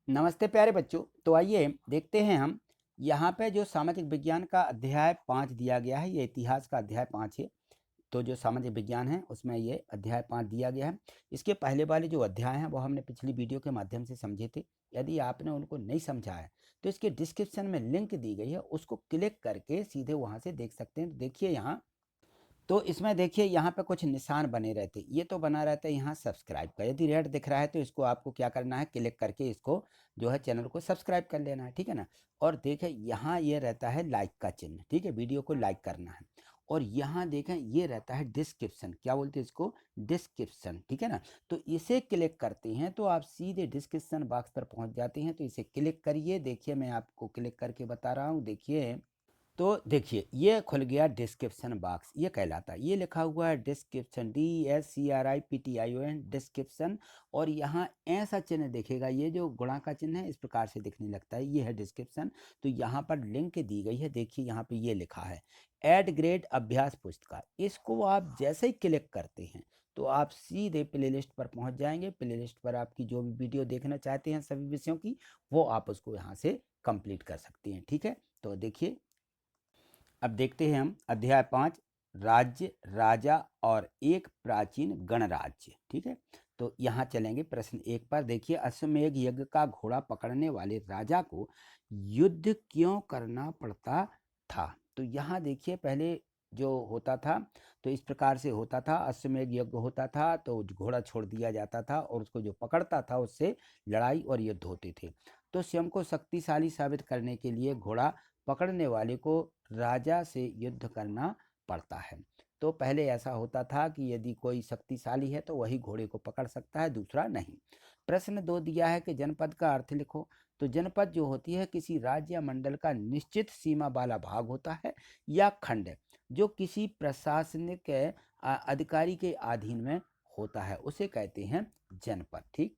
नमस्ते प्यारे बच्चों। तो आइए देखते हैं हम यहाँ पे जो सामाजिक विज्ञान का अध्याय 5 दिया गया है, ये इतिहास का अध्याय 5 है। तो जो सामाजिक विज्ञान है उसमें ये अध्याय 5 दिया गया है। इसके पहले वाले जो अध्याय हैं वो हमने पिछली वीडियो के माध्यम से समझे थे। यदि आपने उनको नहीं समझा है तो इसके डिस्क्रिप्शन में लिंक दी गई है, उसको क्लिक करके सीधे वहाँ से देख सकते हैं। तो देखिए यहाँ, तो इसमें देखिए यहाँ पे कुछ निशान बने रहते हैं। ये तो बना रहता है यहाँ सब्सक्राइब का, यदि रेड दिख रहा है तो इसको आपको क्या करना है, क्लिक करके इसको जो है चैनल को सब्सक्राइब कर लेना है, ठीक है ना। और देखें यहाँ ये रहता है लाइक का चिन्ह, ठीक है, वीडियो को लाइक करना है। और यहाँ देखें ये रहता है डिस्क्रिप्शन, क्या बोलते हैं इसको, डिस्क्रिप्शन, ठीक है ना। तो इसे क्लिक करते हैं तो आप सीधे डिस्क्रिप्शन बॉक्स पर पहुँच जाते हैं। तो इसे क्लिक करिए, देखिए मैं आपको क्लिक करके बता रहा हूँ। देखिए, तो देखिए ये खुल गया डिस्क्रिप्शन बॉक्स, ये कहलाता है, ये लिखा हुआ है डिस्क्रिप्शन, DSCRIPTION डिस्क्रिप्शन। और यहाँ ऐसा चिन्ह दिखेगा, ये जो गुणा का चिन्ह है इस प्रकार से दिखने लगता है, ये है डिस्क्रिप्शन। तो यहाँ पर लिंक दी गई है, देखिए यहाँ पे ये लिखा है ऐड ग्रेड अभ्यास पुस्तिका। इसको आप जैसे ही क्लिक करते हैं तो आप सीधे प्लेलिस्ट पर पहुँच जाएंगे। प्लेलिस्ट पर आपकी जो भी वीडियो देखना चाहते हैं सभी विषयों की, वो आप उसको यहाँ से कंप्लीट कर सकते हैं, ठीक है। तो देखिए अब देखते हैं हम अध्याय 5, राज्य, राजा और एक प्राचीन गणराज्य, ठीक है। तो यहाँ चलेंगे प्रश्न 1 पर। देखिए, अश्वमेध यज्ञ का घोड़ा पकड़ने वाले राजा को युद्ध क्यों करना पड़ता था। तो यहाँ देखिए पहले जो होता था तो इस प्रकार से होता था, अश्वमेध यज्ञ होता था तो घोड़ा छोड़ दिया जाता था और उसको जो पकड़ता था उससे लड़ाई और युद्ध होते थे। तो स्वयं को शक्तिशाली साबित करने के लिए घोड़ा पकड़ने वाले को राजा से युद्ध करना पड़ता है। तो पहले ऐसा होता था कि यदि कोई शक्तिशाली है तो वही घोड़े को पकड़ सकता है, दूसरा नहीं। प्रश्न 2 दिया है कि जनपद का अर्थ लिखो। तो जनपद जो होती है किसी राज्य या मंडल का निश्चित सीमा वाला भाग होता है या खंड जो किसी प्रशासनिक अधिकारी के अधीन में होता है, उसे कहते हैं जनपद, ठीक।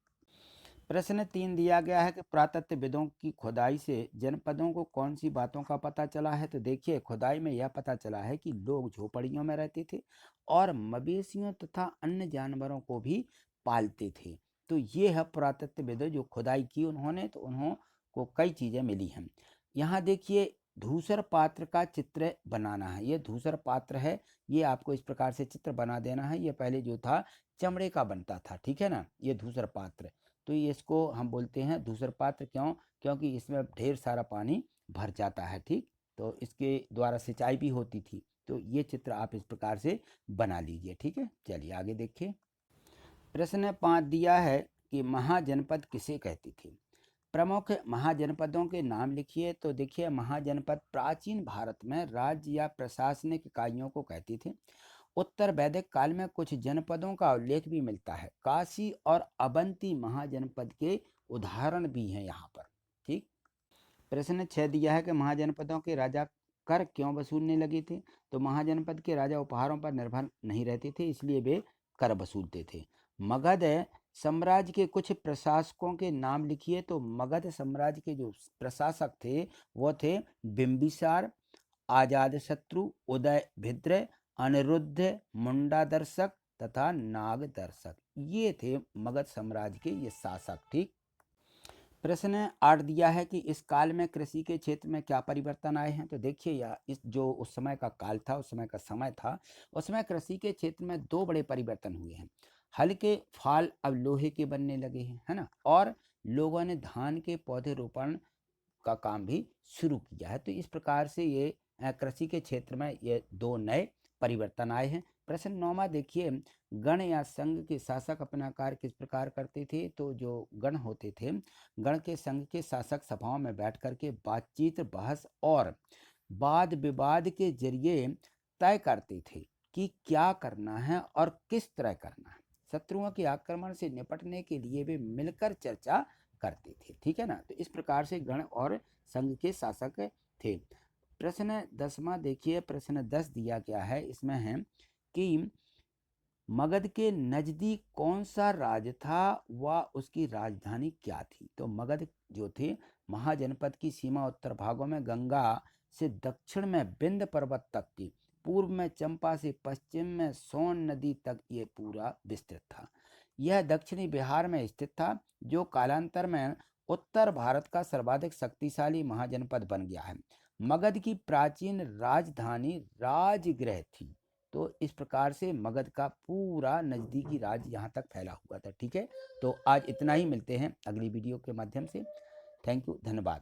प्रश्न 3 दिया गया है कि पुरातत्वविदों की खुदाई से जनपदों को कौन सी बातों का पता चला है। तो देखिए खुदाई में यह पता चला है कि लोग झोपड़ियों में रहते थे और मवेशियों तथा अन्य जानवरों को भी पालते थे। तो ये है पुरातत्वविदों जो खुदाई की उन्होंने, तो उन्होंने कई चीज़ें मिली हैं। यहाँ देखिए धूसर पात्र का चित्र बनाना है, ये धूसर पात्र है, ये आपको इस प्रकार से चित्र बना देना है। ये पहले जो था चमड़े का बनता था, ठीक है ना, ये धूसर पात्र। तो ये इसको हम बोलते हैं धूसर पात्र, क्यों, क्योंकि इसमें ढेर सारा पानी भर जाता है, ठीक। तो इसके द्वारा सिंचाई भी होती थी। तो ये चित्र आप इस प्रकार से बना लीजिए, ठीक है। चलिए आगे देखिए। प्रश्न 5 दिया है कि महाजनपद किसे कहती थी। प्रमुख महाजनपदों के नाम लिखिए। तो देखिए महाजनपद प्राचीन भारत में राज्य या प्रशासनिक इकाइयों को कहती थी। उत्तर वैदिक काल में कुछ जनपदों का उल्लेख भी मिलता है। काशी और अवंती महाजनपद के उदाहरण भी हैं यहाँ पर, ठीक। प्रश्न 6 दिया है कि महाजनपदों के राजा कर क्यों वसूलने लगे थे। तो महाजनपद के राजा उपहारों पर निर्भर नहीं रहते थे, इसलिए वे कर वसूलते थे। मगध साम्राज्य के कुछ प्रशासकों के नाम लिखिए। तो मगध साम्राज्य के जो प्रशासक थे वो थे बिंबिसार, अजातशत्रु, उदयभिद्र, अनिरुद्ध, मुंडादर्शक तथा नागदर्शक, ये थे मगध साम्राज्य के ये शासक, ठीक। प्रश्न 8 दिया है कि इस काल में कृषि के क्षेत्र में क्या परिवर्तन आए हैं। तो देखिए यह इस जो उस समय का काल था, उस समय का समय था, उसमें कृषि के क्षेत्र में 2 बड़े परिवर्तन हुए हैं। हल के फाल अब लोहे के बनने लगे हैं, है ना, और लोगों ने धान के पौधे रोपण का काम भी शुरू किया है। तो इस प्रकार से ये कृषि के क्षेत्र में ये 2 नए परिवर्तन आए हैं। प्रश्न 9वां देखिए, गण या संघ के शासक अपना कार्य किस प्रकार करते थे। तो जो गण होते थे, गण के संघ के शासक सभाओं में बैठ करके बातचीत, बहस और वाद विवाद के जरिए तय करते थे कि क्या करना है और किस तरह करना है। शत्रुओं के आक्रमण से निपटने के लिए वे मिलकर चर्चा करते थे, ठीक है ना। तो इस प्रकार से गण और संघ के शासक थे। प्रश्न 10वां देखिए, प्रश्न 10 दिया गया है, इसमें है कि मगध के नजदीक कौन सा राज्य था व उसकी राजधानी क्या थी। तो मगध जो थे महाजनपद की सीमा उत्तर भागों में गंगा से दक्षिण में विंध्य पर्वत तक की, पूर्व में चंपा से पश्चिम में सोन नदी तक ये पूरा विस्तृत था। यह दक्षिणी बिहार में स्थित था, जो कालांतर में उत्तर भारत का सर्वाधिक शक्तिशाली महाजनपद बन गया है। मगध की प्राचीन राजधानी राजगृह थी। तो इस प्रकार से मगध का पूरा नज़दीकी राज्य यहाँ तक फैला हुआ था। ठीक है, तो आज इतना ही, मिलते हैं अगली वीडियो के माध्यम से। थैंक यू, धन्यवाद।